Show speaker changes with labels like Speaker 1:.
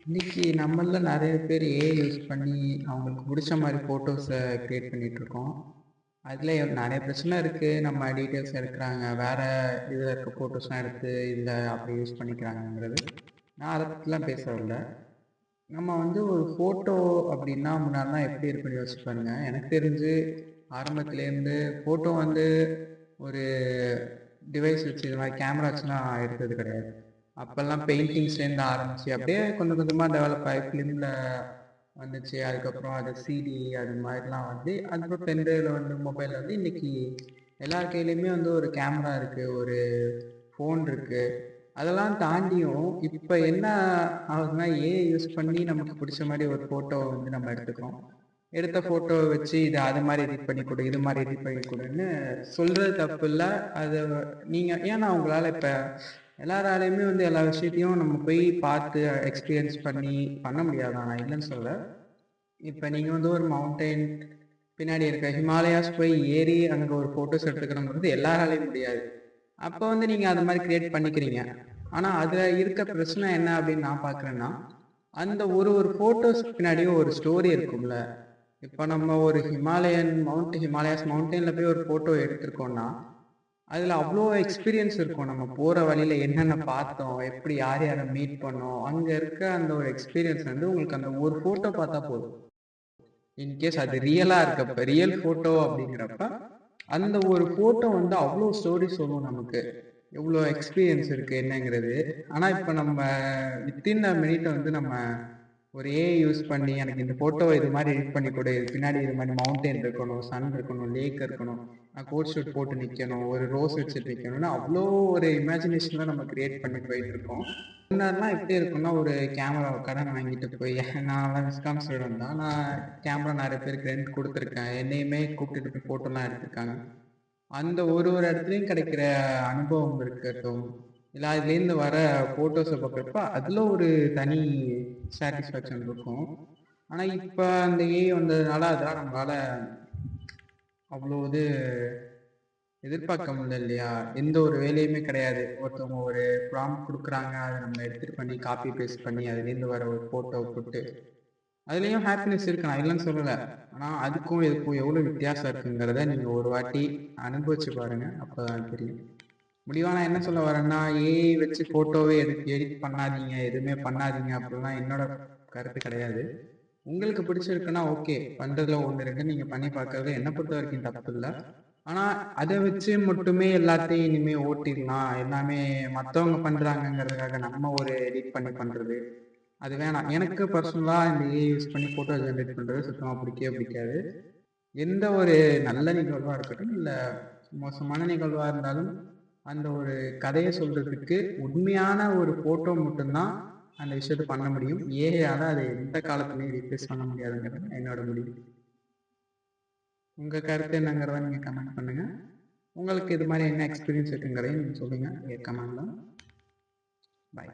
Speaker 1: இன்னைக்கு நம்மள நெறைய பேர் ஏஐ யூஸ் பண்ணி அவங்களுக்கு புடிச்ச மாரி ஃபோட்டோஸ கிரியேட் பண்ணிட்டுருக்கோம். அதில நெறைய பிரச்சனை இருக்கு. நம்ம டீட்டெயில்ஸ் எடுக்குறாங்க. வேற இதில இருக்க ஃபோட்டோஸ்லாம் எடுத்து இதில அப்படி யூஸ் பண்ணிக்கிறாங்கங்கிறது. நான் அத பத்திலாம் பேச வரல. நம்ம வந்து ஒரு ஃபோட்டோ அப்படின்னா முன்னாடிலாம் எப்படி இருக்குன்னு யோசிச்சு பாருங்க. எனக்கு தெரிஞ்சு ஆரம்பத்திலேருந்து ஃபோட்டோ வந்து ஒரு டிவைஸ் வச்சு இது மாரி கேமரா வச்சுலாம் எடுத்தது கிடையாது. அப்பல்லாம் பெயிண்டிங்ஸ்லேருந்து ஆரம்பிச்சு அப்படியே கொஞ்சம் கொஞ்சமா டெவலப் ஆகி ஃபிலிம்ல வந்துச்சு. அதுக்கப்புறம் அது சிடி அது மாதிரிலாம் வந்து அதுக்கப்புறம் பென் டிரைவ்ல வந்து மொபைல் வந்து இன்னைக்கு எல்லார் கையிலயுமே வந்து ஒரு கேமரா இருக்கு, ஒரு ஃபோன் இருக்கு. அதெல்லாம் தாண்டியும் இப்ப என்ன ஆகுதுன்னா ஏஐ யூஸ் பண்ணி நமக்கு பிடிச்ச மாரி ஒரு ஃபோட்டோ வந்து நம்ம எடுத்துக்கிறோம். எடுத்த ஃபோட்டோவ வச்சு இது அது மாரி எடிட் பண்ணி குடு, இது மாரி எடிட் பண்ணி குடுன்னு சொல்றது தப்பு இல்ல. அத நீங்க ஏன்னா உங்களால இப்ப எல்லாராலயுமே வந்து எல்லா விஷயத்தையும் நம்ம போய் பார்த்து எக்ஸ்பீரியன்ஸ் பண்ணி பண்ண முடியாது தான். நான் இல்லன்னு சொல்லல. இப்ப நீங்க வந்து ஒரு மவுண்டைன் பின்னாடி இருக்க ஹிமாலயாஸ் போய் ஏறி அங்க ஒரு ஃபோட்டோஸ் எடுத்துக்கணுங்கிறது எல்லாராலயும் முடியாது. அப்ப வந்து நீங்க அது மாரி கிரியேட் பண்ணிக்கிறீங்க. ஆனா அதுல இருக்க பிரச்சனை என்ன அப்படின்னு நான் பார்க்குறேன்னா, அந்த ஒரு ஒரு ஃபோட்டோஸ்க்கு பின்னாடியும் ஒரு ஸ்டோரி இருக்கும்ல. இப்ப நம்ம ஒரு ஹிமாலயாஸ் மவுண்டன்ல போய் ஒரு ஃபோட்டோ எடுத்திருக்கோம்னா, அதுல அவ்ளோ எக்ஸ்பீரியன்ஸ் இருக்கும். நம்ம போற வழியில என்னென்ன பார்த்தோம், எப்படி யார் யார மீட் பண்ணோம், அங்க இருக்க அந்த ஒரு எக்ஸ்பீரியன்ஸ் வந்து உங்களுக்கு அந்த ஒரு ஃபோட்டோ பார்த்தா போதும். இன்கேஸ் அது ரியலா இருக்கப்ப ரியல் ஃபோட்டோ அப்படிங்கிறப்ப, அந்த ஒரு ஃபோட்டோ வந்து அவ்ளோ ஸ்டோரி சொல்லும் நமக்கு. எவ்ளோ எக்ஸ்பீரியன்ஸ் இருக்கு என்னங்கிறது. ஆனா இப்ப நம்ம வித்தின் அ மினிட் வந்து நம்ம ஒரு ஏஐ யூஸ் பண்ணி எனக்கு இந்த ஃபோட்டோவ இது மாரி எடிட் பண்ணி குடு. இது பின்னாடி இது மாரி மவுண்டைன் இருக்கணும், சன் இருக்கணும், லேக் இருக்கணும். நான் கோட் ஷூட் போட்டு நிக்கணும். ஒரு ரோஸ் வச்சுட்டு நிக்கணும்னு அவ்ளோ ஒரு இமேஜினேஷன்ல நம்ம கிரியேட் பண்ணி போயிட்டுருக்கோம். முன்னாடிலாம் எப்படி இருக்கும்னா, ஒரு கேமராவ கடன் வாங்கிட்டு போய் நான்லாம் விஸ்காம் ஸ்டூடண்ட் தான். நான் கேமரா நெறைய பேருக்கு ரென்ட் குடுத்துருக்கேன். என்னையுமே கூப்பிட்டுட்டு போய் ஃபோட்டோலாம் எடுத்திருக்காங்க. அந்த ஒரு ஒரு இடத்துலயும் கிடைக்கிற அனுபவம் இருக்கட்டும், இல்ல அதுலேருந்து வர ஃபோட்டோஸ பார்க்குறப்ப, அதுல ஒரு தனி சாட்டிஸ்ஃபேக்ஷன் இருக்கும். ஆனா, இப்ப அந்த ஏஐ வந்ததுனால அதெல்லாம் நம்மளால அவ்ளோ இது எதிர்பார்க்க முடியல இல்லையா? எந்த ஒரு வேலையுமே கிடையாது. ஒருத்தவங்க ஒரு ப்ராம்ப்ட் குடுக்குறாங்க. அத நம்ம எடுத்துட்டு பண்ணி காப்பி பேஸ்ட் பண்ணி அதுலேருந்து வர ஒரு ஃபோட்டோ போட்டு அதுலயும் ஹாப்பினஸ் இருக்கு. நான் இல்லன்னு சொல்லல. ஆனா, அதுக்கும் இதுக்கும் எவ்ளோ வித்தியாசம் இருக்குங்கிறத நீங்க ஒரு வாட்டி அனுபவிச்சு பாருங்க. அப்பதான் தெரியும். முடிவா நான் என்ன சொல்ல வரேன்னா, ஏஐ வச்சு ஃபோட்டோவே எடிட் பண்ணாதீங்க. எதுவுமே பண்ணாதீங்க அப்படிலாம் என்னோட கருத்து கிடையாது. உங்களுக்கு பிடிச்சிருக்குன்னா ஓகே. பண்றதுல 1, 2 நீங்க பண்ணி பார்க்கறது என்ன பொறுத்தவரைக்கும் தப்பு இல்ல. ஆனா, அத வச்சு மட்டுமே எல்லாத்தையும் இனிமே ஓட்டிடலாம். எல்லாமே மத்தவங்க பண்றாங்கங்கிறதுக்காக நம்ம ஒரு எடிட் பண்ணி பண்றது. அது வேணாம். எனக்கு பர்சனலா இந்த ஏஐ யூஸ் பண்ணி ஃபோட்டோ ஜெனரேட் பண்றது சுத்தமா பிடிக்கவே பிடிக்காது. எந்த ஒரு நல்ல நிகழ்வா இருக்கட்டும், இல்ல மோசமான நிகழ்வா இருந்தாலும், அந்த ஒரு கதைய சொல்றதுக்கு உண்மையான ஒரு ஃபோட்டோ மட்டும் தான் அந்த விஷயத்த பண்ண முடியும். ஏஐயால அத எந்த காலத்துலயும் ரீப்ளேஸ் பண்ண முடியாதுங்கிறது என்னோட முடிவு. உங்க கருத்து என்னங்கிறத நீங்க கமெண்ட் பண்ணுங்க. உங்களுக்கு இது மாரி என்ன எக்ஸ்பீரியன்ஸ் இருக்குங்கிறதையும் நீங்க சொல்லுங்க கமெண்ட்ல. பாய்.